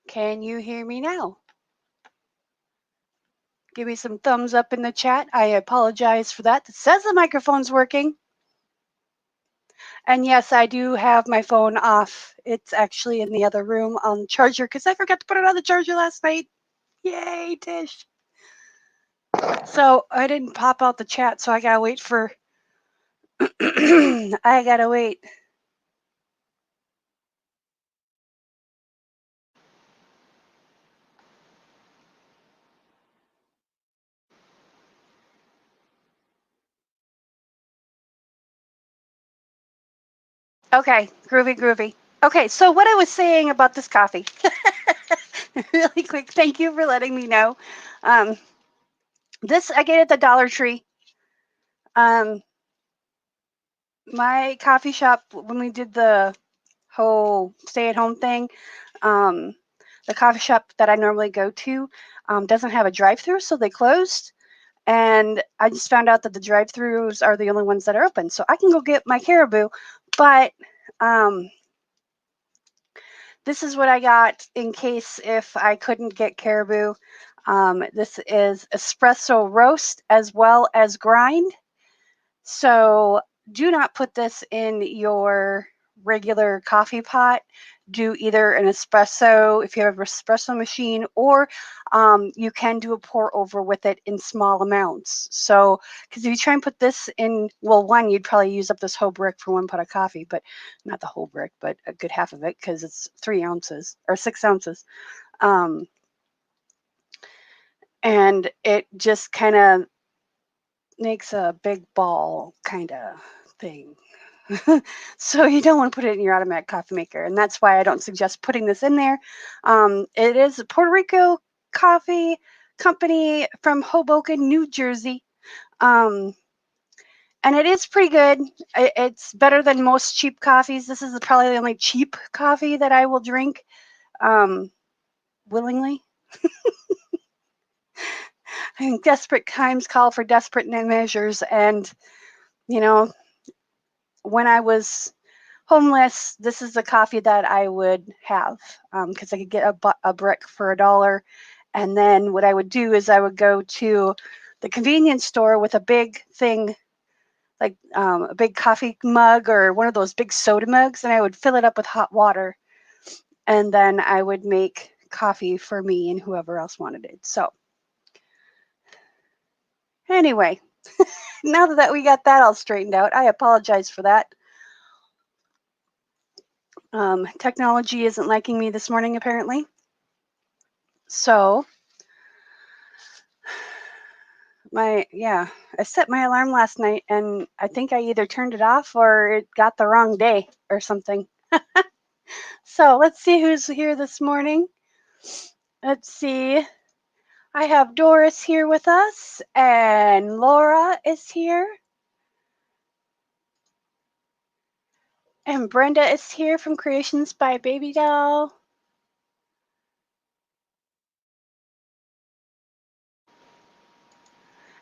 Can you hear me now? Give me some thumbs up in the chat. I apologize for that. It says the microphone's working. And yes, I do have my phone off. It's actually in the other room on the charger because I forgot to put it on the charger last night. Yay, Tish. So I didn't pop out the chat, so I gotta wait for. I gotta wait. Okay, groovy, groovy. Okay, so what I was saying about this coffee, really quick, thank you for letting me know. This I get at the Dollar Tree. My coffee shop, when we did the whole stay-at-home thing, the coffee shop that I normally go to doesn't have a drive-through, so they closed. And I just found out that the drive-throughs are the only ones that are open, so I can go get my Caribou. But this is what I got in case if I couldn't get Caribou. This is espresso roast as well as grind. So do not put this in your regular coffee pot. Do either an espresso if you have an espresso machine, or you can do a pour over with it in small amounts. So, because if you try and put this in, well, one, you'd probably use up this whole brick for one pot of coffee, but not the whole brick, but a good half of it because it's 3 ounces or 6 ounces. And it just kind of makes a big ball kind of thing. So you don't want to put it in your automatic coffee maker, and that's why I don't suggest putting this in there. It is a Puerto Rico coffee company from Hoboken, New Jersey, and it is pretty good. It's better than most cheap coffees. This is probably the only cheap coffee that I will drink willingly. I think desperate times call for desperate measures, and you know, when I was homeless, this is the coffee that I would have because I could get a brick for $1. And then what I would do is I would go to the convenience store with a big thing, like a big coffee mug or one of those big soda mugs, and I would fill it up with hot water. And then I would make coffee for me and whoever else wanted it. So anyway, now that we got that all straightened out, I apologize for that. Technology isn't liking me this morning, apparently. So I set my alarm last night, and I think I either turned it off or it got the wrong day or something. So let's see who's here this morning. Let's see. I have Doris here with us, and Laura is here. And Brenda is here from Creations by Baby Doll.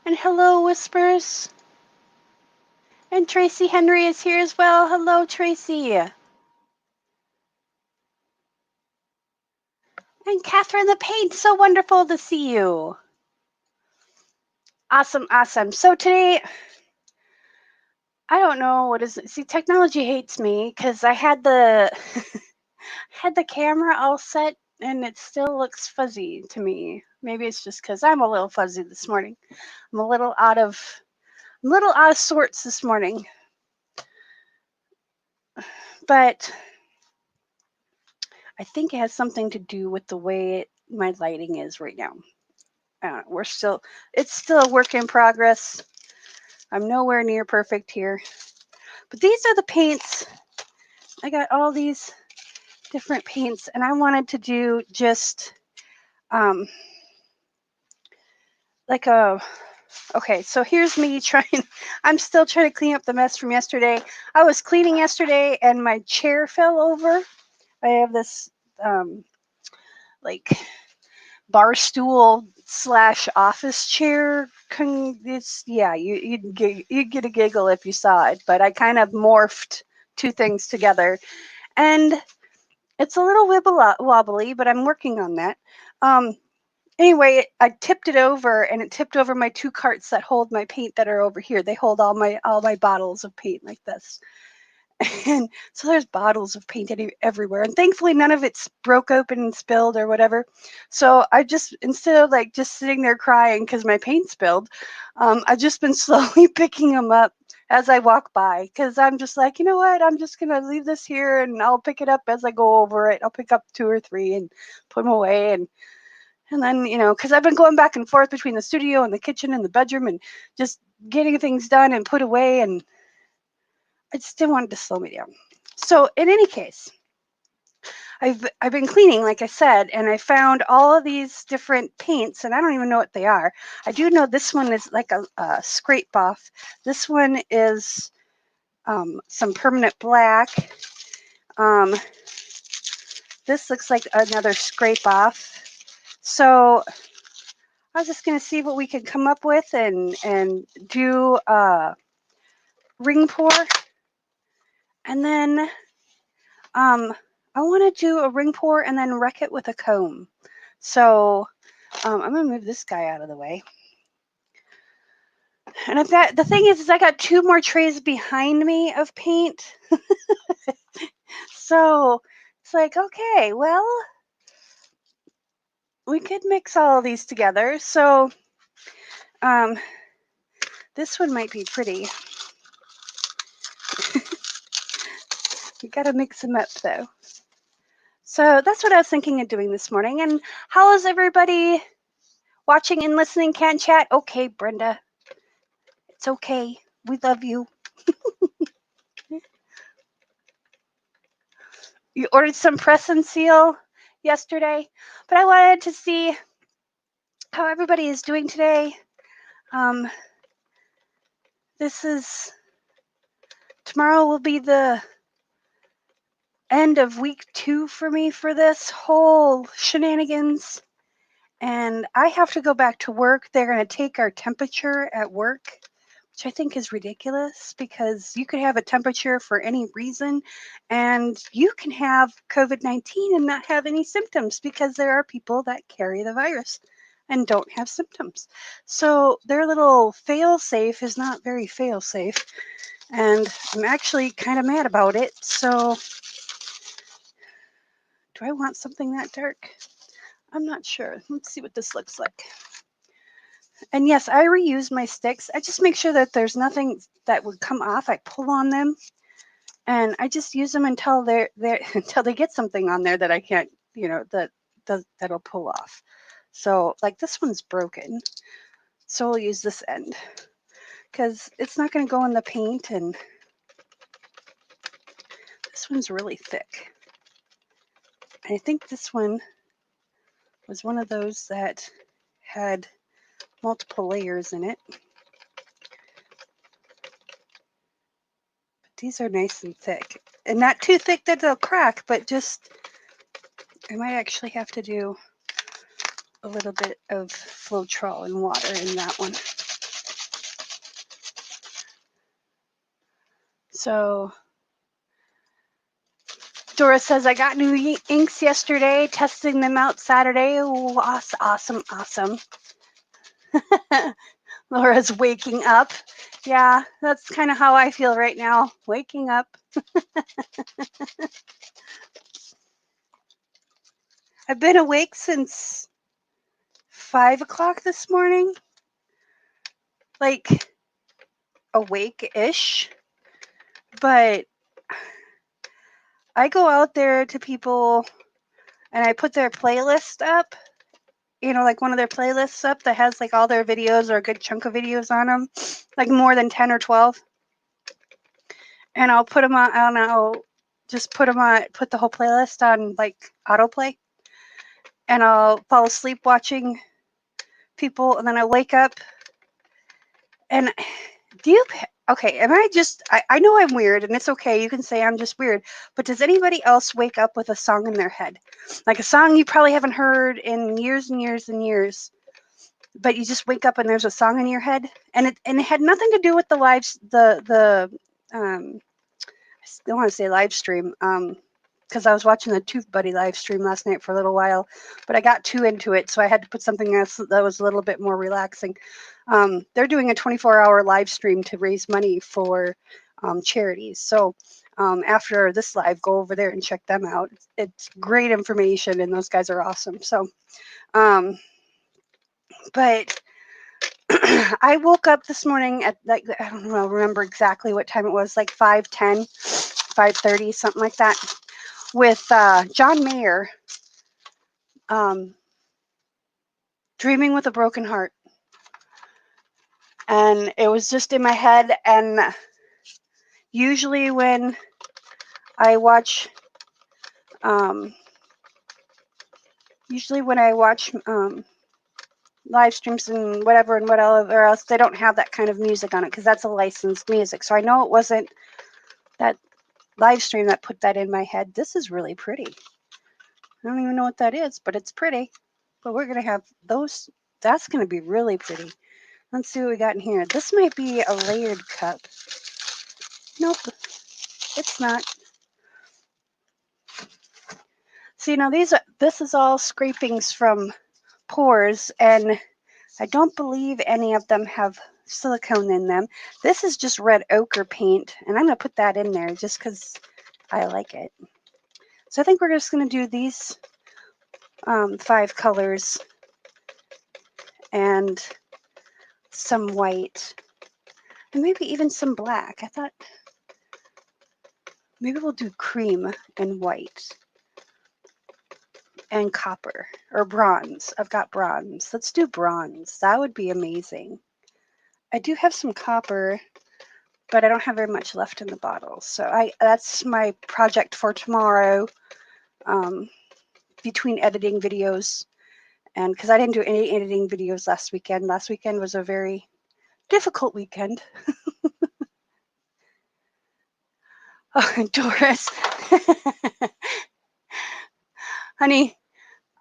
And hello, Whispers. And Tracy Henry is here as well. Hello, Tracy. And Catherine the Paint, so wonderful to see you. Awesome, awesome. So today, I don't know what is it. See, technology hates me because I had the had the camera all set and it still looks fuzzy to me. Maybe it's just because I'm a little fuzzy this morning. I'm a little out of sorts this morning. But I think it has something to do with the way my lighting is right now. It's still a work in progress. I'm nowhere near perfect here. But these are the paints. I got all these different paints, and I wanted to do just like a okay, so here's me trying. I'm still trying to clean up the mess from yesterday. I was cleaning yesterday and my chair fell over. I have this like bar stool / office chair. You'd get a giggle if you saw it, but I kind of morphed two things together. And It's a little wobbly, but I'm working on that. Anyway, I tipped it over, and it tipped over my 2 carts that hold my paint that are over here. They hold all my bottles of paint like this. And so there's bottles of paint everywhere, and thankfully none of it's broke open and spilled or whatever. So I just, instead of like just sitting there crying because my paint spilled, I've just been slowly picking them up as I walk by, because I'm just like, you know what, I'm just gonna leave this here and I'll pick it up as I go over it. I'll pick up 2 or 3 and put them away, and then, because I've been going back and forth between the studio and the kitchen and the bedroom and just getting things done and put away, and I just didn't want it to slow me down. So in any case, I've been cleaning, like I said, and I found all of these different paints, and I don't even know what they are. I do know this one is like a scrape off. This one is some permanent black. This looks like another scrape off. So I was just going to see what we could come up with and do a ring pour. And then I want to do a ring pour and then wreck it with a comb. So I'm going to move this guy out of the way. And I've got, the thing is I got 2 more trays behind me of paint. So it's like, okay, well, we could mix all of these together. So this one might be pretty. You got to mix them up though. So that's what I was thinking of doing this morning. And how is everybody watching and listening? Can chat? Okay, Brenda. It's okay. We love you. You ordered some press and seal yesterday, but I wanted to see how everybody is doing today. This is, tomorrow will be the end of week 2 for me for this whole shenanigans. And I have to go back to work. They're going to take our temperature at work, which I think is ridiculous, because you could have a temperature for any reason and you can have COVID-19 and not have any symptoms, because there are people that carry the virus and don't have symptoms. So their little fail safe is not very fail safe, and I'm actually kind of mad about it. So do I want something that dark? I'm not sure. Let's see what this looks like. And yes, I reuse my sticks. I just make sure that there's nothing that would come off. I pull on them, and I just use them until they're until they get something on there that I can't, that'll pull off. So like this one's broken, so we'll use this end because it's not going to go in the paint, and this one's really thick. And I think this one was one of those that had multiple layers in it. But these are nice and thick, and not too thick that they'll crack, but just, I might actually have to do a little bit of Floetrol and water in that one. So Dora says, I got new inks yesterday, testing them out Saturday. Ooh, awesome. Laura's waking up. Yeah, that's kind of how I feel right now, waking up. I've been awake since 5 o'clock this morning, like awake-ish, but I go out there to people and I put their playlist up, like one of their playlists up that has like all their videos or a good chunk of videos on them, like more than 10 or 12. And I'll put them on, and I'll just put the whole playlist on like autoplay. And I'll fall asleep watching people, and then I wake up and okay, am I just, I know I'm weird, and it's okay, you can say I'm just weird, but does anybody else wake up with a song in their head? Like a song you probably haven't heard in years and years and years, but you just wake up and there's a song in your head, and it had nothing to do with I don't want to say live stream, because I was watching the Tooth Buddy live stream last night for a little while, but I got too into it, so I had to put something else that was a little bit more relaxing. They're doing a 24-hour live stream to raise money for charities. So after this live, go over there and check them out. It's great information, and those guys are awesome. So, but I woke up this morning at like, I don't know, remember exactly what time it was, like 5:10, 5:30, something like that, with John Mayer, Dreaming with a Broken Heart. And it was just in my head, and usually when I watch live streams and whatever else, they don't have that kind of music on it because that's a licensed music. So I know it wasn't that live stream that put that in my head. This is really pretty. I don't even know what that is, but it's pretty. But we're going to have those. That's going to be really pretty. Let's see what we got in here. This might be a layered cup. Nope, it's not. See, now this is all scrapings from pours, and I don't believe any of them have silicone in them. This is just red ochre paint, and I'm going to put that in there just because I like it. So I think we're just going to do these 5 colors and some white, and maybe even some black. I thought maybe we'll do cream and white and copper or bronze. I've got bronze. Let's do bronze. That would be amazing. I do have some copper, but I don't have very much left in the bottle. So that's my project for tomorrow, between editing videos. And because I didn't do any editing videos last weekend. Last weekend was a very difficult weekend. Oh, Doris. Honey,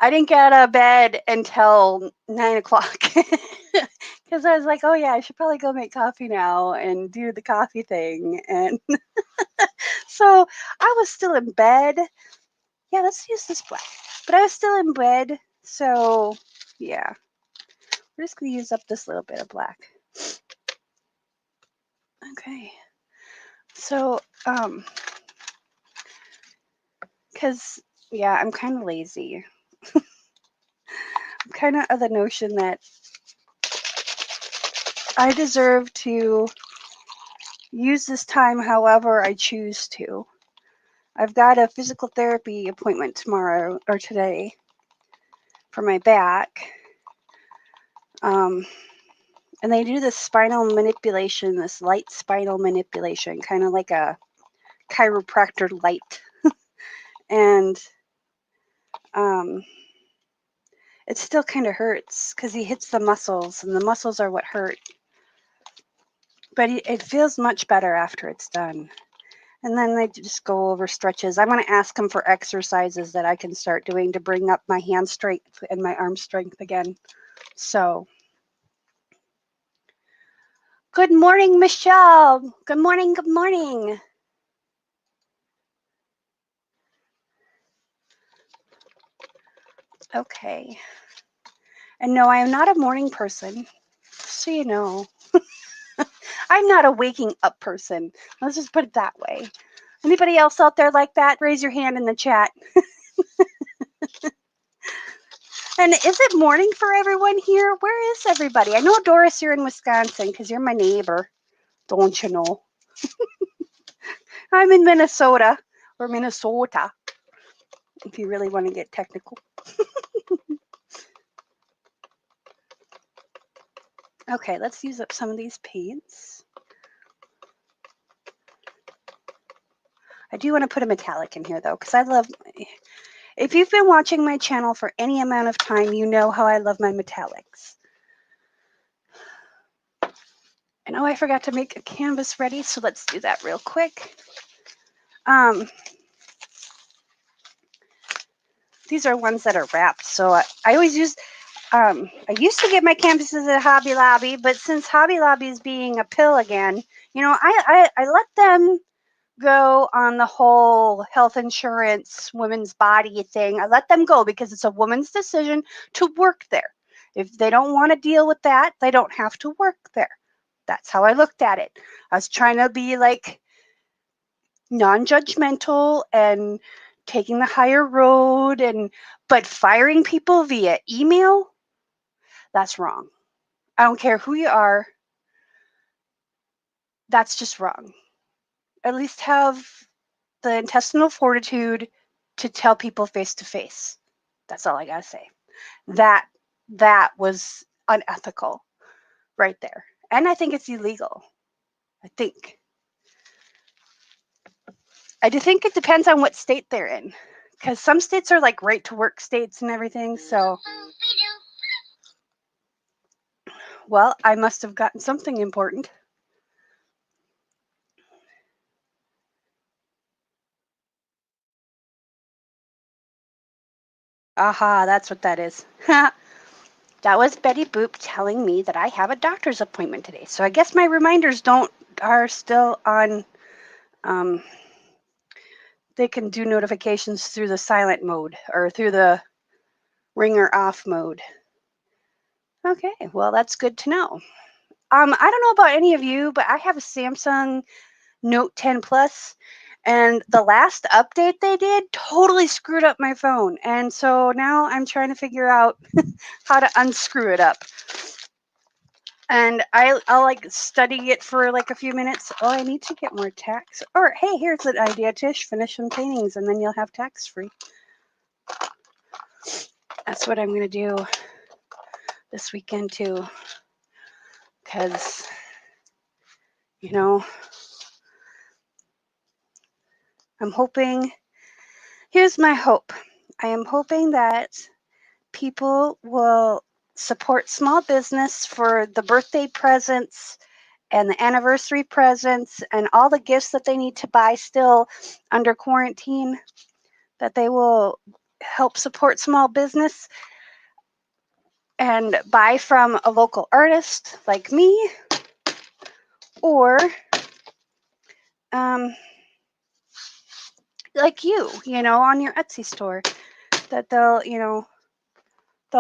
I didn't get out of bed until 9 o'clock because I was like, oh yeah, I should probably go make coffee now and do the coffee thing. And so I was still in bed. Yeah, let's use this black. But I was still in bed. So yeah, we're just going to use up this little bit of black. Okay. So, because, yeah, I'm kind of lazy. I'm kind of the notion that I deserve to use this time however I choose to. I've got a physical therapy appointment tomorrow or today for my back. And they do this spinal manipulation, this light spinal manipulation, kind of like a chiropractor light. And it still kind of hurts because he hits the muscles, and the muscles are what hurt. But it feels much better after it's done. And then they just go over stretches. I'm going to ask him for exercises that I can start doing to bring up my hand strength and my arm strength again. So, good morning, Michelle. Good morning, good morning. Okay. And no, I am not a morning person, so you know. I'm not a waking up person. Let's just put it that way. Anybody else out there like that? Raise your hand in the chat. And is it morning for everyone here? Where is everybody? I know, Doris, you're in Wisconsin because you're my neighbor. Don't you know? I'm in Minnesota, or Minnesota, if you really want to get technical. Okay, let's use up some of these paints. I do want to put a metallic in here, though, because I love... If you've been watching my channel for any amount of time, you know how I love my metallics. I know I forgot to make a canvas ready, so let's do that real quick. These are ones that are wrapped, so I always use... I used to get my canvases at Hobby Lobby, but since Hobby Lobby is being a pill again, you know, I let them go on the whole health insurance, women's body thing. I let them go because it's a woman's decision to work there. If they don't want to deal with that, they don't have to work there. That's how I looked at it. I was trying to be like non-judgmental and taking the higher road, but firing people via email, that's wrong. I don't care who you are. That's just wrong. At least have the intestinal fortitude to tell people face to face. That's all I gotta say. That that was unethical right there. And I think it's illegal. I think. I do think it depends on what state they're in. Because some states are like right to work states and everything. So, well, I must have gotten something important. Aha, that's what that is. That was Betty Boop telling me that I have a doctor's appointment today. So I guess my reminders are still on. Um, they can do notifications through the silent mode or through the ringer off mode. Okay, well that's good to know. I don't know about any of you, but I have a Samsung Note 10 Plus, and the last update they did totally screwed up my phone. And so now I'm trying to figure out how to unscrew it up. And I'll like study it for like a few minutes. Oh, I need to get more tax. Or hey, here's an idea, Tish. Finish some paintings and then you'll have tax free. That's what I'm gonna do this weekend too. Cause you know, I'm hoping. Here's my hope. I am hoping that people will support small business for the birthday presents and the anniversary presents and all the gifts that they need to buy still under quarantine, that they will help support small business and buy from a local artist like me, or um, like you know, on your Etsy store, that they'll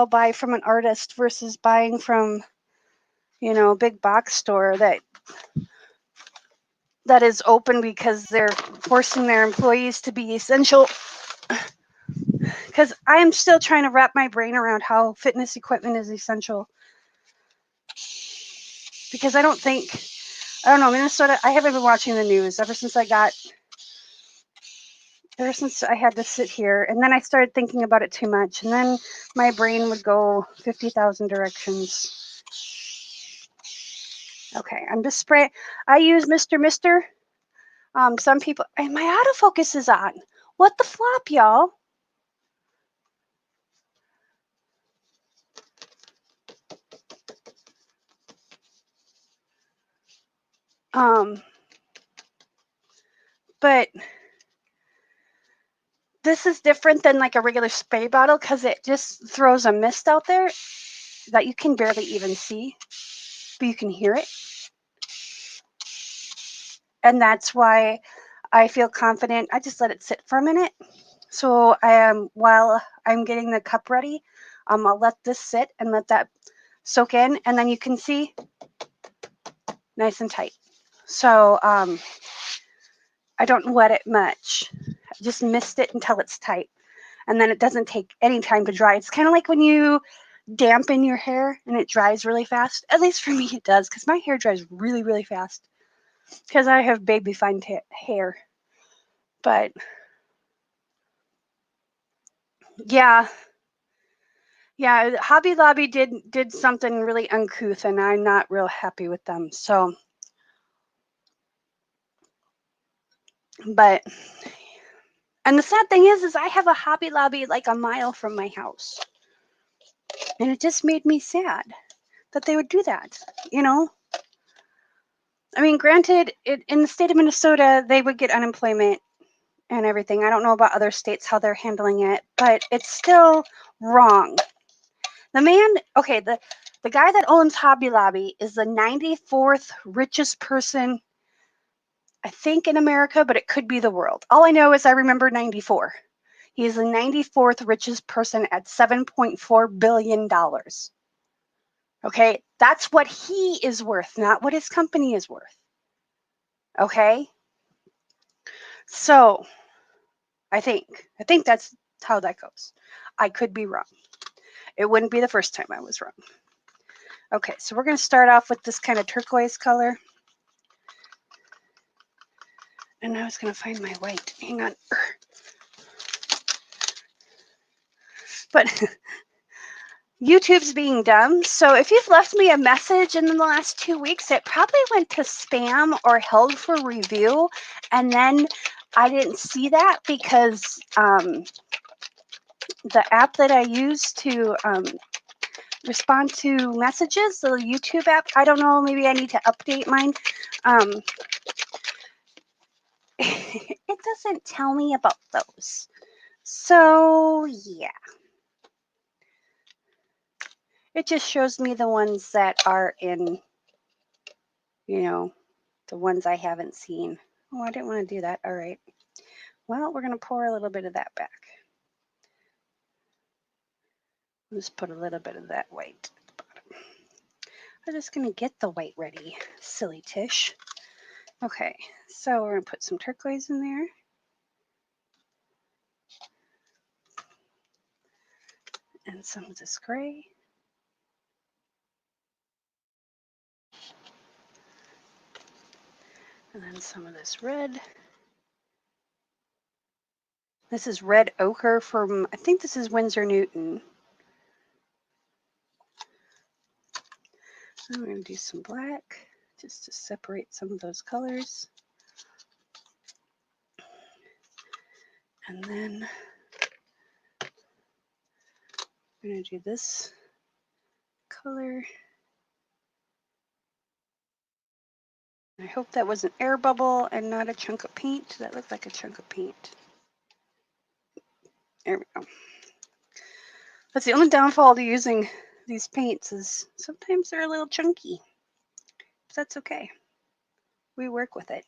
buy from an artist versus buying from, you know, a big box store that is open because they're forcing their employees to be essential. Because I am still trying to wrap my brain around how fitness equipment is essential. Because I don't know, Minnesota, I haven't been watching the news ever since I had to sit here. And then I started thinking about it too much. And then my brain would go 50,000 directions. Okay, I'm just spraying. I use Mr. Some people, and my autofocus is on. What the flop, y'all? But this is different than like a regular spray bottle because it just throws a mist out there that you can barely even see, but you can hear it. And that's why I feel confident. I just let it sit for a minute. So while I'm getting the cup ready, I'll let this sit and let that soak in, and then you can see nice and tight. So I don't wet it much. I just mist it until it's tight, and then it doesn't take any time to dry. It's kind of like when you dampen your hair and it dries really fast. At least for me, it does, because my hair dries really, really fast. Because I have baby fine hair. But yeah, Hobby Lobby did something really uncouth, and I'm not real happy with them. So, but and the sad thing is I have a Hobby Lobby like a mile from my house, and it just made me sad that they would do that. You know, I mean, granted, in the state of Minnesota, they would get unemployment and everything. I don't know about other states how they're handling it, but it's still wrong. The man, okay, the guy that owns Hobby Lobby is the 94th richest person. I think in America, but it could be the world. All I know is I remember 94. He is the 94th richest person at $7.4 billion. Okay, that's what he is worth, not what his company is worth. Okay, so I think that's how that goes. I could be wrong. It wouldn't be the first time I was wrong. Okay, so we're going to start off with this kind of turquoise color. And I was going to find my white. Hang on. But YouTube's being dumb. So if you've left me a message in the last 2 weeks, it probably went to spam or held for review. And then I didn't see that because the app that I use to respond to messages, the YouTube app, I don't know, maybe I need to update mine. It doesn't tell me about those. So yeah. It just shows me the ones that are in, you know, the ones I haven't seen. Oh, I didn't want to do that. All right. Well, we're going to pour a little bit of that back. Let's put a little bit of that white at the bottom. I'm just going to get the white ready, silly Tish. Okay, so we're going to put some turquoise in there. And some of this gray. And then some of this red. This is red ochre from, I think this is Winsor Newton. I'm going to do some black just to separate some of those colors. And then I'm going to do this color. I hope that was an air bubble and not a chunk of paint. That looked like a chunk of paint. There we go. That's the only downfall to using these paints is sometimes they're a little chunky. But that's okay. We work with it.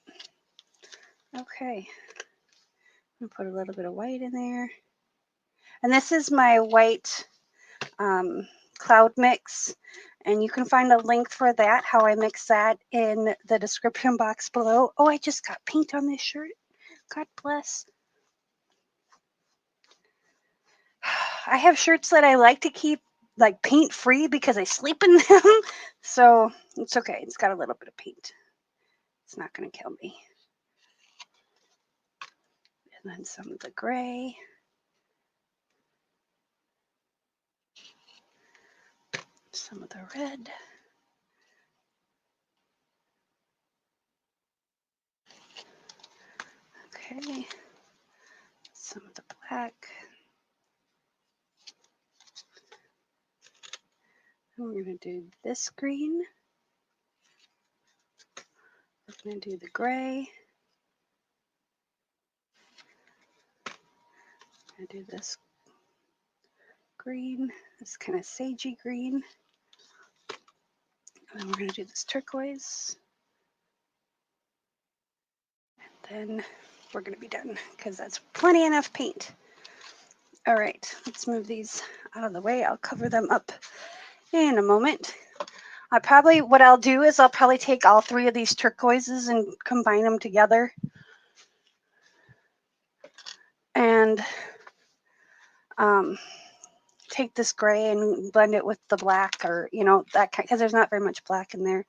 Okay. I'm going to put a little bit of white in there. And this is my white cloud mix. And you can find a link for that, how I mix that, in the description box below. Oh, I just got paint on this shirt. God bless. I have shirts that I like to keep like paint free because I sleep in them. So it's okay. It's got a little bit of paint. It's not going to kill me. And then some of the gray. Some of the red. Okay. Some of the black. And we're going to do this green. We're going to do the gray. I'm going to do this green, this kind of sagey green. And then we're going to do this turquoise. And then we're going to be done because that's plenty enough paint. All right, let's move these out of the way. I'll cover them up in a moment. What I'll do is I'll probably take all three of these turquoises and combine them together. And take this gray and blend it with the black, or, you know, that kind, because there's not very much black in there.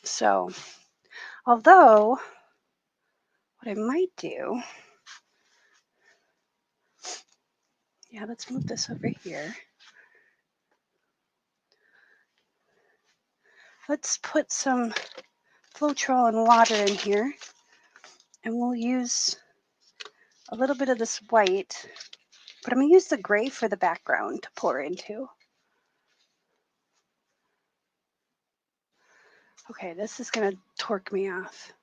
So, although, what I might do, yeah, let's move this over here. Let's put some Floetrol and water in here, and we'll use a little bit of this white, but I'm going to use the gray for the background to pour into. Okay, this is going to torque me off.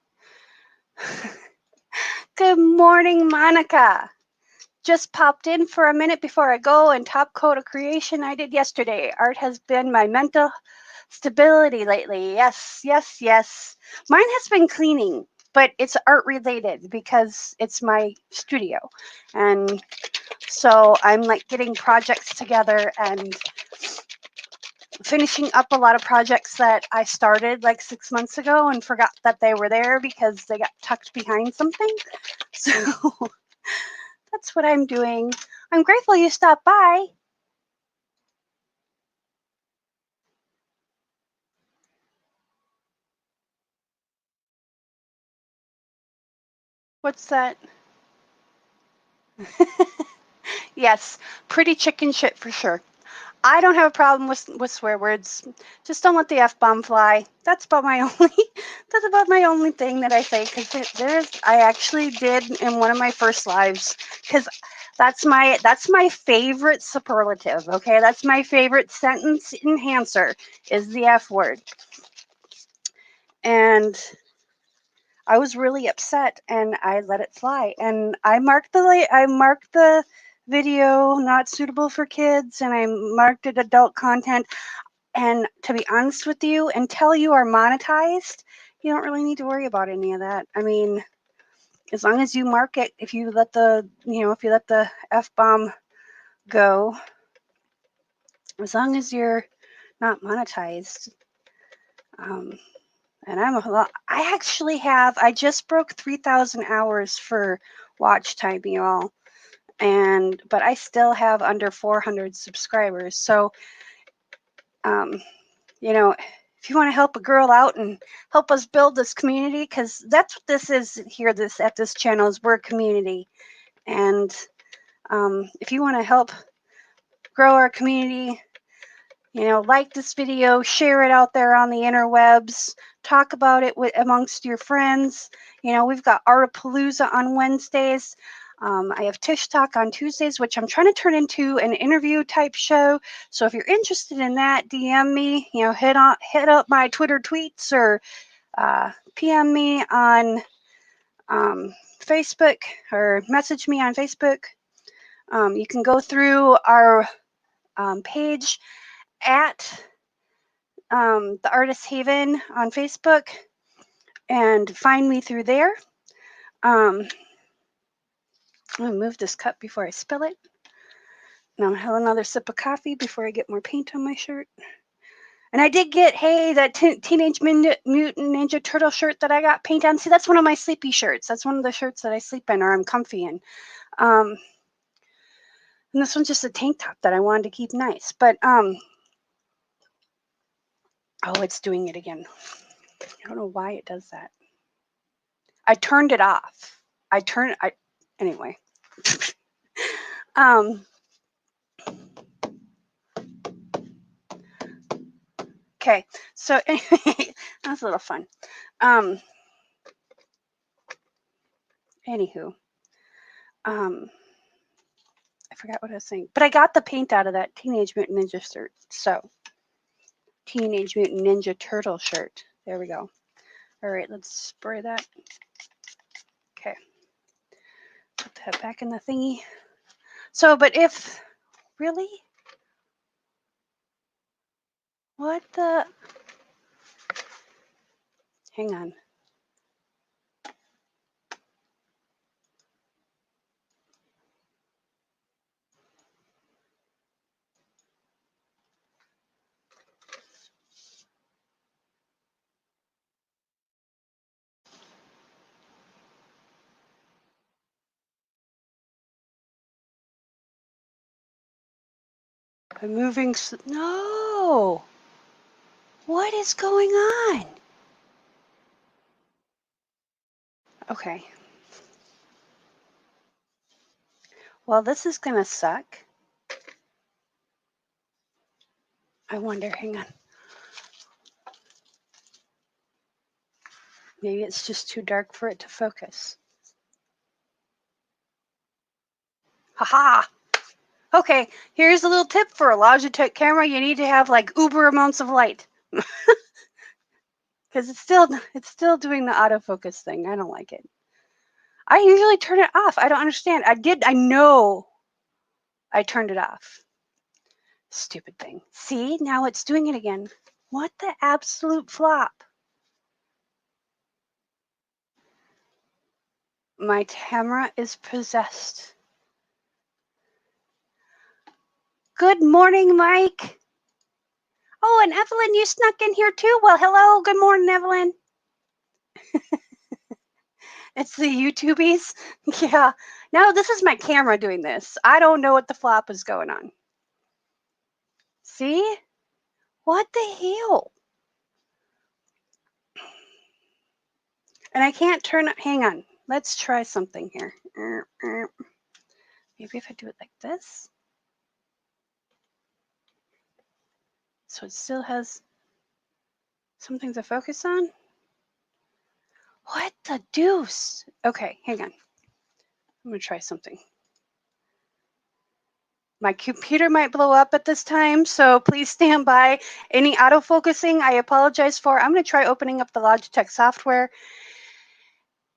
Good morning, Monica. Just popped in for a minute before I go and top coat a creation I did yesterday. Art has been my mental stability lately. Yes, yes, yes. Mine has been cleaning. but it's art related because it's my studio. And so I'm like getting projects together and finishing up a lot of projects that I started like 6 months ago and forgot that they were there because they got tucked behind something. So that's what I'm doing. I'm grateful you stopped by. What's that? Yes, pretty chicken shit for sure. I don't have a problem with swear words. Just don't let the F-bomb fly. That's about my only thing that I say, because I actually did in one of my first lives, because that's my favorite superlative. Okay, that's my favorite sentence enhancer is the F word. And I was really upset and I let it fly, and I marked the video not suitable for kids, and I marked it adult content. And to be honest with you, until you are monetized, you don't really need to worry about any of that. I mean, as long as you mark it, if you let the F-bomb go, as long as you're not monetized. And I just broke 3,000 hours for watch time, y'all. But I still have under 400 subscribers. So, if you want to help a girl out and help us build this community, because that's what this is here at this channel, is we're a community. And if you want to help grow our community, like this video, share it out there on the interwebs, talk about it amongst your friends. We've got Artapalooza on Wednesdays. I have Tish Talk on Tuesdays, which I'm trying to turn into an interview type show. So if you're interested in that, DM me, hit up my Twitter tweets, or PM me on Facebook, or message me on Facebook. You can go through our page at the Artist Haven on Facebook and find me through there. I'm going to move this cup before I spill it. Now I'll have another sip of coffee before I get more paint on my shirt. And I did get, that Teenage Mutant Ninja Turtle shirt that I got paint on. See, that's one of my sleepy shirts. That's one of the shirts that I sleep in or I'm comfy in. And this one's just a tank top that I wanted to keep nice. But, oh, it's doing it again. I don't know why it does that. I turned it off. Anyway. Okay, so anyway, that was a little fun. Anywho, I forgot what I was saying, but I got the paint out of that Teenage Mutant Ninja shirt. So, Teenage Mutant Ninja Turtle shirt. There we go. All right, let's spray that. Okay, put that back in the thingy. So, but if really, what the? Hang on. I'm moving. No. What is going on? Okay. Well, this is gonna suck. I wonder, hang on. Maybe it's just too dark for it to focus. Haha! Okay, here's a little tip for a Logitech camera. You need to have like uber amounts of light. Because it's still doing the autofocus thing. I don't like it. I usually turn it off. I don't understand. I know I turned it off. Stupid thing. See, now it's doing it again. What the absolute flop? My camera is possessed. Good morning, Mike. Oh, and Evelyn, you snuck in here too. Well, hello. Good morning, Evelyn. It's the YouTubies. Yeah. No, this is my camera doing this. I don't know what the flop is going on. See? What the hell? And I can't turn it. Hang on. Let's try something here. Maybe if I do it like this. So it still has something to focus on. What the deuce? Okay, hang on. I'm going to try something. My computer might blow up at this time, so please stand by. Any autofocusing, I apologize for. I'm going to try opening up the Logitech software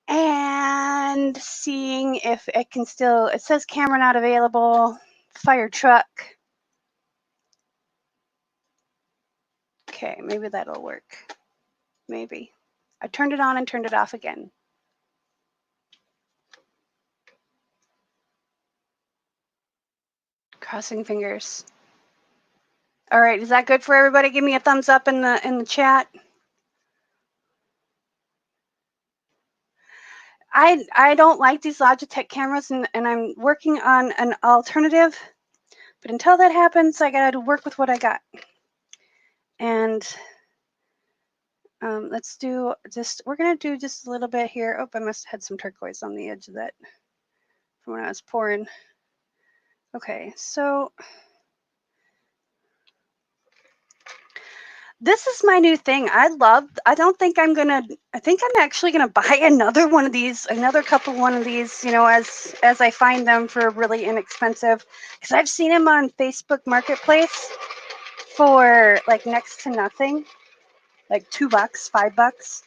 and seeing if it can still, it says camera not available, fire truck. Okay, maybe that'll work. Maybe. I turned it on and turned it off again. Crossing fingers. All right, is that good for everybody? Give me a thumbs up in the chat. I don't like these Logitech cameras, and I'm working on an alternative. But until that happens, I got to work with what I got. And let's do just, we're going to do just a little bit here. Oh, I must have had some turquoise on the edge of that from when I was pouring. Okay, so this is my new thing. I don't think I'm going to, I think I'm actually going to buy another one of these, another couple one of these, you know, as I find them for really inexpensive. Because I've seen them on Facebook Marketplace for like next to nothing, like $2, $5.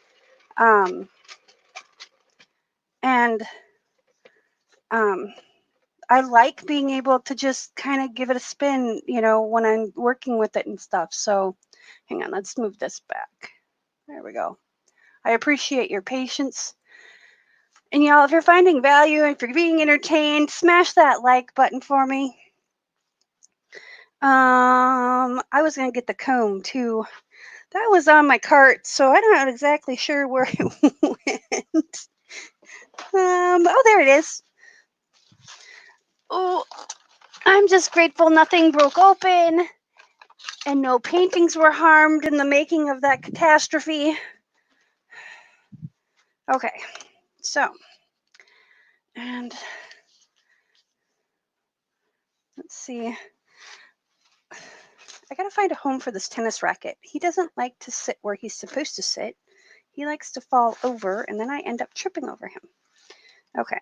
And I like being able to just kind of give it a spin, you know, when I'm working with it and stuff. So hang on, let's move this back. There we go. I appreciate your patience. And y'all, if you're finding value and if you're being entertained, smash that like button for me. I was gonna get the comb too. That was on my cart, so I'm not exactly sure where it went. Oh, there it is. Oh, I'm just grateful nothing broke open and no paintings were harmed in the making of that catastrophe. Okay, so, and let's see. I gotta find a home for this tennis racket. He doesn't like to sit where he's supposed to sit. He likes to fall over, and then I end up tripping over him. Okay,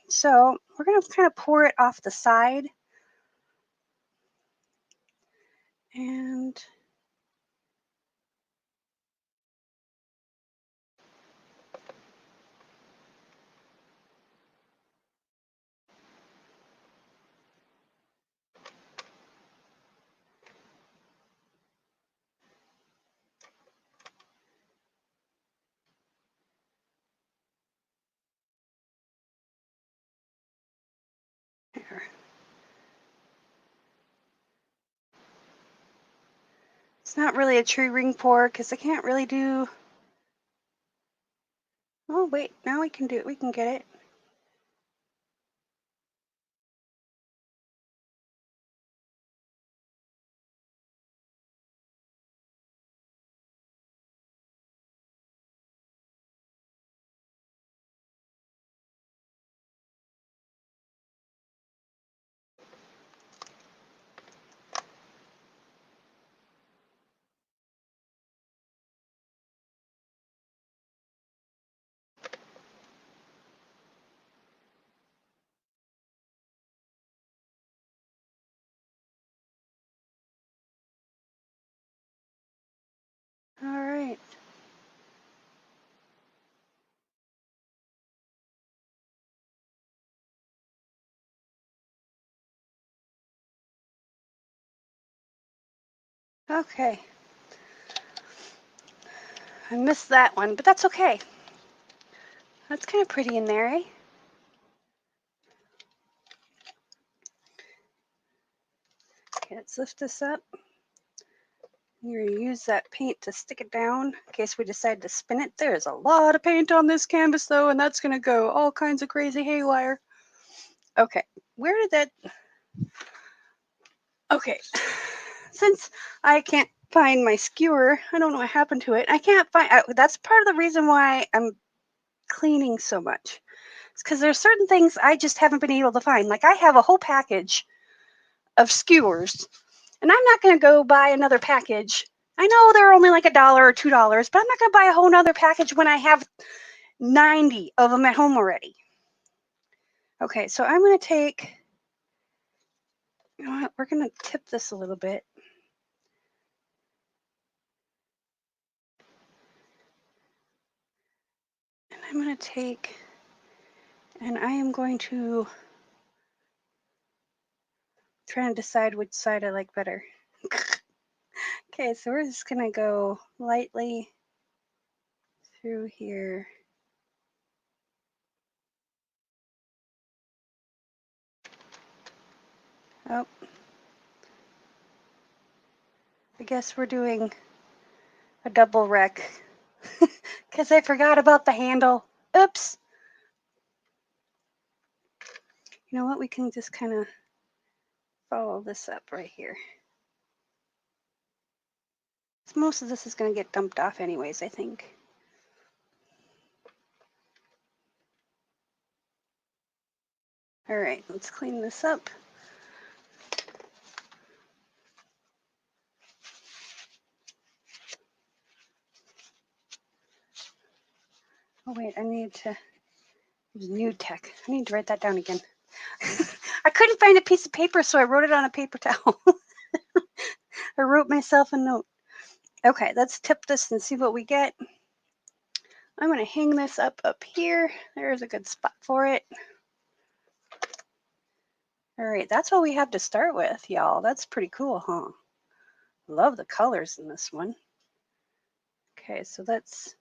so we're gonna kind of pour it off the side. And here. It's not really a true ring pour because I can't really do. Oh wait, now we can do it. We can get it. All right. Okay. I missed that one, but that's okay. That's kind of pretty in there, eh? Okay, let's lift this up. You're going to use that paint to stick it down in case we decide to spin it. There's a lot of paint on this canvas though, and that's going to go all kinds of crazy haywire. Okay, where did that... Okay, since I can't find my skewer, I don't know what happened to it. I can't find... that's part of the reason why I'm cleaning so much. It's because there's certain things I just haven't been able to find. Like I have a whole package of skewers, and I'm not going to go buy another package. I know they're only like $1 or $2, but I'm not going to buy a whole nother package when I have 90 of them at home already. Okay, so I'm going to take... You know what? We're going to tip this a little bit. And I'm going to take... And I am going to try and decide which side I like better. Okay, so we're just going to go lightly through here. Oh. I guess we're doing a double wreck because I forgot about the handle. Oops. You know what? We can just kind of follow this up right here. Most of this is going to get dumped off anyways, I think. All right, let's clean this up. Oh wait, I need to use new tech. I need to write that down again. I couldn't find a piece of paper, so I wrote it on a paper towel. I wrote myself a note. Okay, let's tip this and see what we get. I'm going to hang this up here. There's a good spot for it. All right, that's what we have to start with, y'all. That's pretty cool, huh? Love the colors in this one. Okay, so let's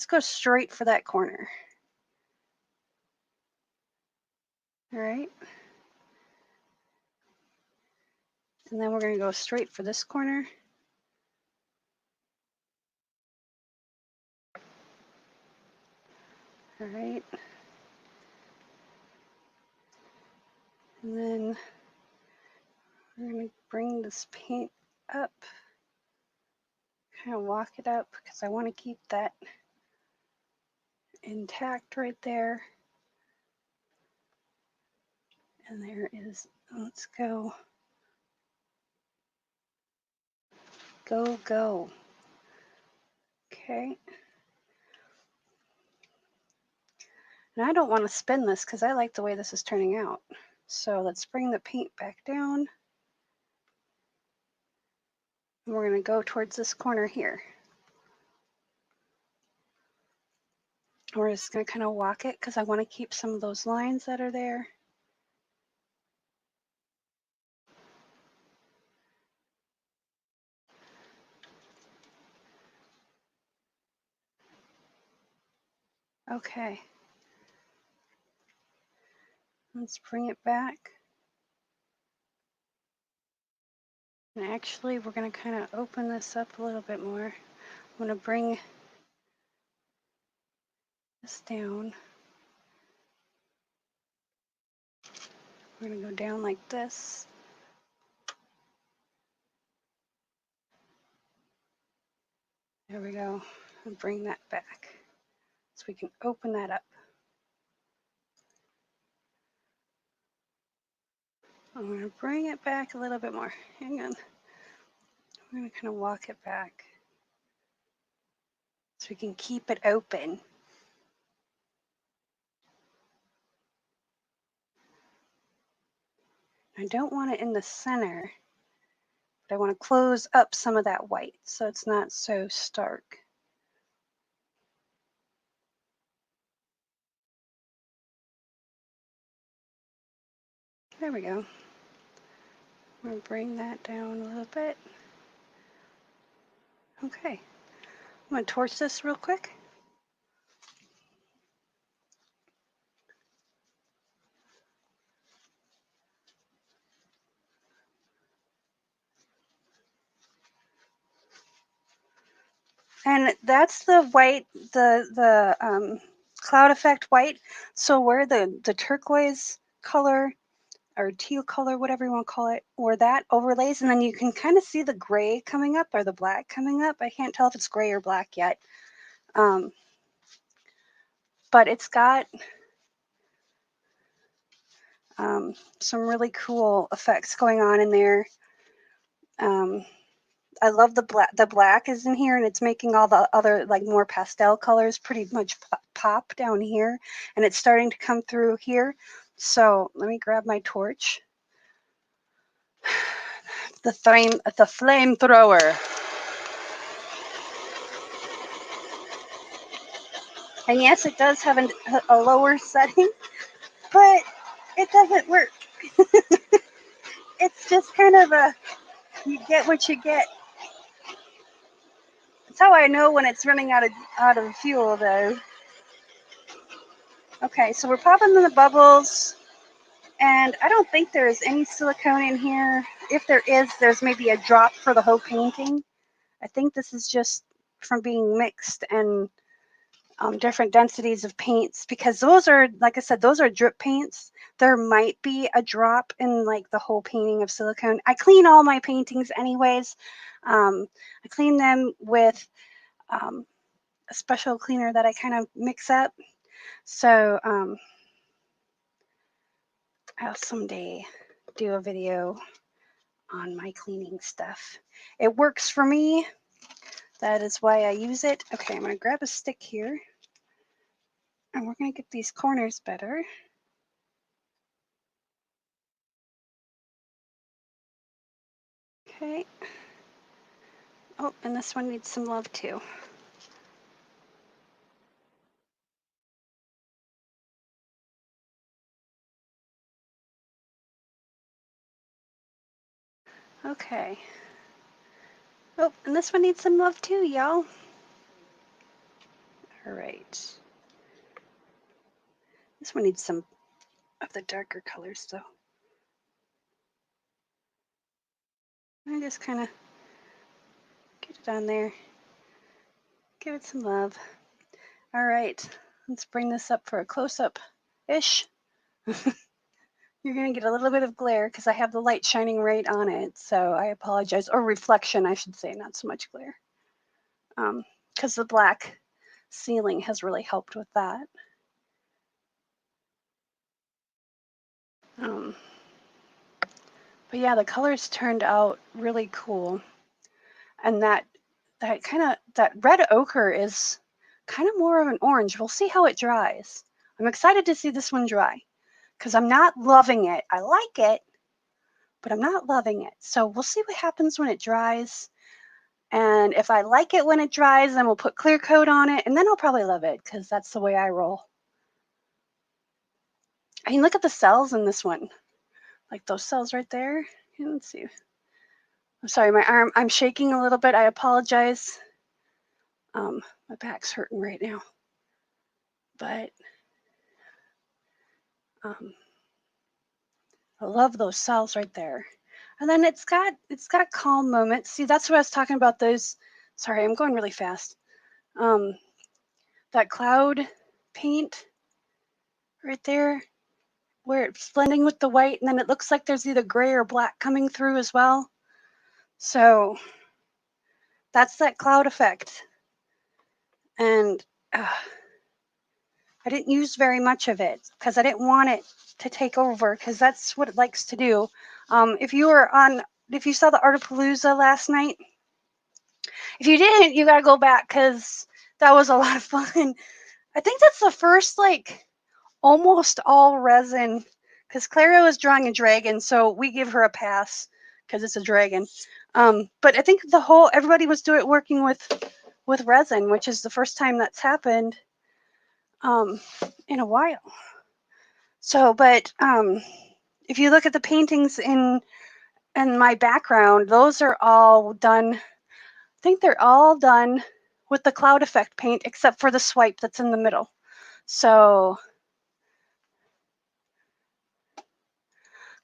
go straight for that corner. All right. And then we're going to go straight for this corner. All right. And then we're going to bring this paint up, kind of walk it up because I want to keep that intact right there. And there is, let's go. Go, go. Okay. And I don't want to spin this because I like the way this is turning out. So let's bring the paint back down. And we're going to go towards this corner here. We're just going to kind of walk it because I want to keep some of those lines that are there. Okay. Let's bring it back. And actually, we're going to kind of open this up a little bit more. I'm going to bring this down. We're going to go down like this. There we go. And bring that back. So we can open that up. I'm going to bring it back a little bit more. Hang on. I'm going to kind of walk it back so we can keep it open. I don't want it in the center, but I want to close up some of that white so it's not so stark. There we go. I'm going to bring that down a little bit. Okay. I'm going to torch this real quick. And that's the white, the cloud effect white. So where the turquoise color or teal color, whatever you want to call it, or that overlays, and then you can kind of see the gray coming up or the black coming up. I can't tell if it's gray or black yet. But it's got some really cool effects going on in there. I love the black. The black is in here, and it's making all the other like more pastel colors pretty much pop down here, and it's starting to come through here. So let me grab my torch. The flamethrower. And yes, it does have a lower setting, but it doesn't work. It's just kind of you get what you get. That's how I know when it's running out of fuel, though. Okay, so we're popping in the bubbles, and I don't think there's any silicone in here. If there is, there's maybe a drop for the whole painting. I think this is just from being mixed and different densities of paints, because those are, like I said, those are drip paints. There might be a drop in like the whole painting of silicone. I clean all my paintings anyways. I clean them with a special cleaner that I kind of mix up. So I'll someday do a video on my cleaning stuff. It works for me. That is why I use it. Okay, I'm going to grab a stick here, and we're going to get these corners better. Okay. Oh, and this one needs some love too. Okay. Oh, and this one needs some love too, y'all. All right. This one needs some of the darker colors though. I just kind of get it on there. Give it some love. All right. Let's bring this up for a close-up-ish. You're going to get a little bit of glare because I have the light shining right on it. So I apologize. Or reflection, I should say, not so much glare. Because the black ceiling has really helped with that. But yeah, the colors turned out really cool. And that red ochre is kind of more of an orange. We'll see how it dries. I'm excited to see this one dry because I'm not loving it. I like it, but I'm not loving it. So we'll see what happens when it dries. And if I like it when it dries, then we'll put clear coat on it, and then I'll probably love it because that's the way I roll. I mean, look at the cells in this one. Like those cells right there. Let's see. I'm sorry, my arm, I'm shaking a little bit. I apologize. My back's hurting right now. But I love those cells right there. And then it's got calm moments. See, that's what I was talking about. Those, sorry, I'm going really fast. That cloud paint right there, where it's blending with the white, and then it looks like there's either gray or black coming through as well. So that's that cloud effect. And I didn't use very much of it because I didn't want it to take over, because that's what it likes to do. If you saw the Artapalooza last night, if you didn't, you got to go back because that was a lot of fun. I think that's the first like almost all resin, because Clara was drawing a dragon, so we give her a pass because it's a dragon. But I think everybody was working with resin, which is the first time that's happened in a while. So, but if you look at the paintings in my background, those are all done. I think they're all done with the cloud effect paint, except for the swipe that's in the middle. So,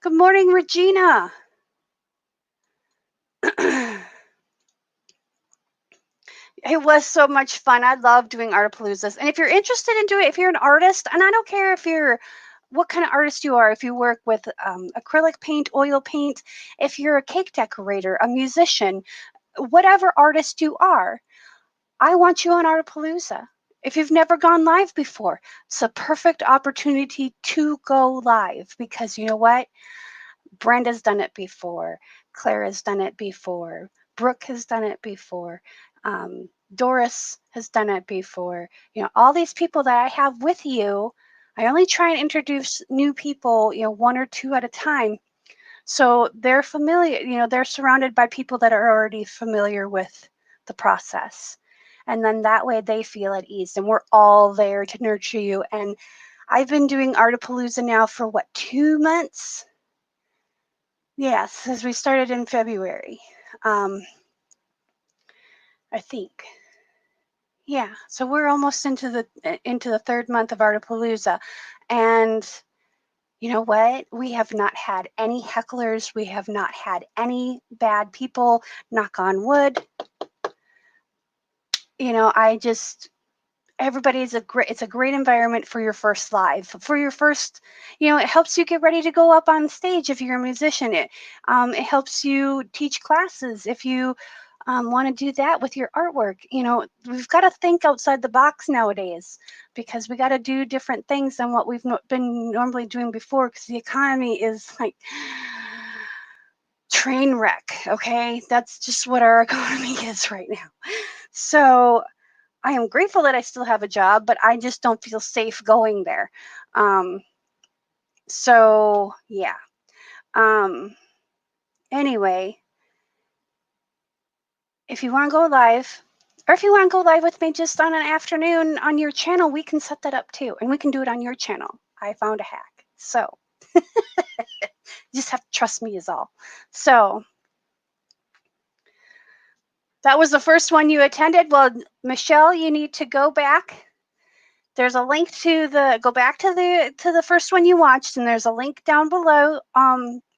good morning, Regina. It was so much fun. I love doing Artapaloozas. And if you're interested in doing it, if you're an artist, and I don't care if you're what kind of artist you are, if you work with acrylic paint, oil paint, if you're a cake decorator, a musician, whatever artist you are, I want you on Artapalooza. If you've never gone live before, it's a perfect opportunity to go live because you know what? Brenda's done it before. Clara's done it before. Brooke has done it before. Doris has done it before. You know, all these people that I have with you, I only try and introduce new people, you know, one or two at a time. So they're familiar, you know, they're surrounded by people that are already familiar with the process. And then that way they feel at ease and we're all there to nurture you. And I've been doing Artapalooza now for what, 2 months? Yes, since we started in February. I think. Yeah, so we're almost into the third month of Artapalooza, and you know what? We have not had any hecklers. We have not had any bad people. Knock on wood. You know, everybody's it's a great environment for your first live, for your first, you know, it helps you get ready to go up on stage if you're a musician. It helps you teach classes if you want to do that with your artwork. You know, we've got to think outside the box nowadays because we got to do different things than what we've been normally doing before because the economy is like train wreck. Okay, that's just what our economy is right now. So I am grateful that I still have a job, but I just don't feel safe going there. So yeah. Anyway, if you want to go live, or if you want to go live with me just on an afternoon on your channel, we can set that up too, and we can do it on your channel. I found a hack, so you just have to trust me is all. So that was the first one you attended. Well, Michelle, you need to go back. There's a link to go back to the first one you watched, and there's a link down below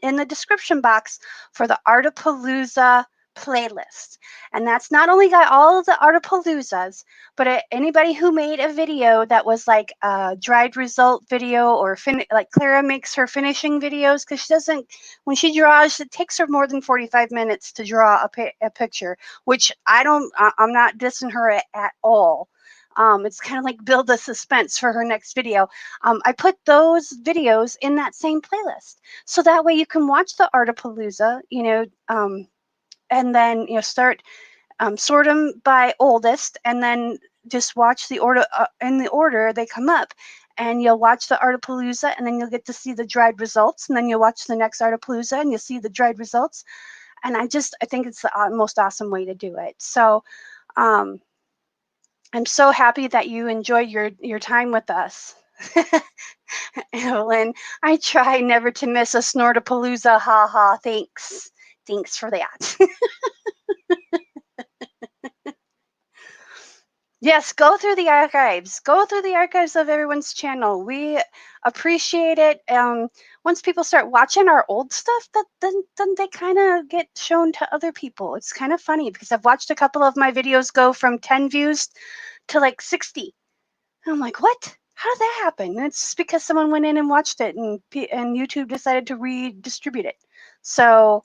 in the description box for the Artapalooza playlist. And that's not only got all of the Artapaloozas, but anybody who made a video that was like a dried result video or like Clara makes her finishing videos because she doesn't, when she draws, it takes her more than 45 minutes to draw a picture, which I'm not dissing her at all. It's kind of like build a suspense for her next video. I put those videos in that same playlist. So that way you can watch the Artapalooza, you know, and then, you know, sort them by oldest and then just watch the order in the order they come up. And you'll watch the Artapalooza and then you'll get to see the dried results. And then you'll watch the next Artapalooza and you'll see the dried results. And I think it's the most awesome way to do it. So, I'm so happy that you enjoyed your time with us. Evelyn, I try never to miss a Snortapalooza. Ha ha. Thanks. Thanks for that. Yes, go through the archives. Go through the archives of everyone's channel. We appreciate it. Once people start watching our old stuff, then they kind of get shown to other people. It's kind of funny because I've watched a couple of my videos go from 10 views to like 60. And I'm like, what? How did that happen? And it's just because someone went in and watched it and YouTube decided to redistribute it. So,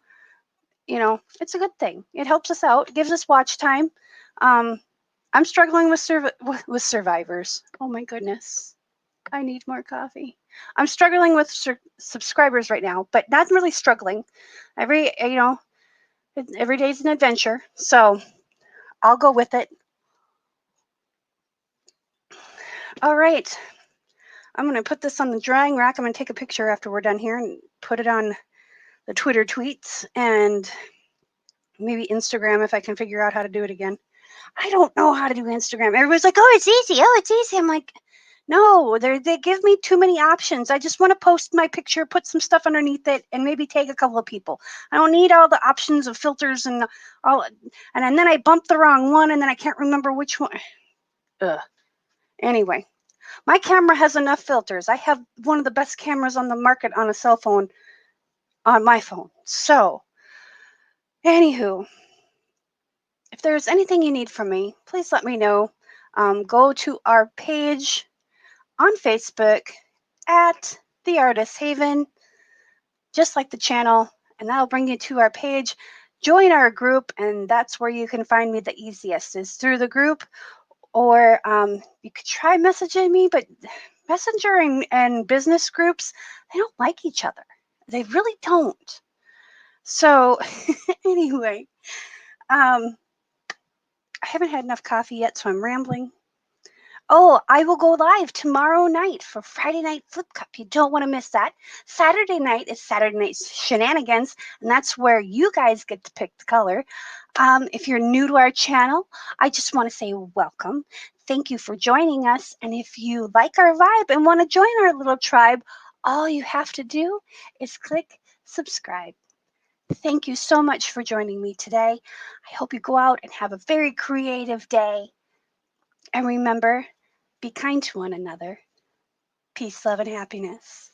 you know, it's a good thing. It helps us out. It gives us watch time. I'm struggling with survivors. Oh my goodness. I need more coffee. I'm struggling with subscribers right now, but not really struggling. Every day's an adventure. So I'll go with it. All right. I'm going to put this on the drying rack. I'm going to take a picture after we're done here and put it on the Twitter tweets and maybe Instagram if I can figure out how to do it again. I don't know how to do Instagram. Everybody's like, oh, it's easy. Oh, it's easy. I'm like, no, they give me too many options. I just want to post my picture, put some stuff underneath it, and maybe tag a couple of people. I don't need all the options of filters and all. And then I bumped the wrong one, and then I can't remember which one. Ugh. Anyway, my camera has enough filters. I have one of the best cameras on the market on a cell phone, on my phone. So, anywho, there's anything you need from me, please let me know. Go to our page on Facebook at The Artist Haven, just like the channel, and that'll bring you to our page. Join our group, and that's where you can find me the easiest, is through the group, or you could try messaging me, but Messenger and business groups, they don't like each other. They really don't. So anyway, I haven't had enough coffee yet, so I'm rambling. Oh, I will go live tomorrow night for Friday Night Flip Cup. You don't want to miss that. Saturday night is Saturday Night Shenanigans, and that's where you guys get to pick the color. If you're new to our channel, I just want to say welcome. Thank you for joining us. And if you like our vibe and want to join our little tribe, all you have to do is click subscribe. Thank you so much for joining me today. I hope you go out and have a very creative day. And remember, be kind to one another. Peace, love, and happiness.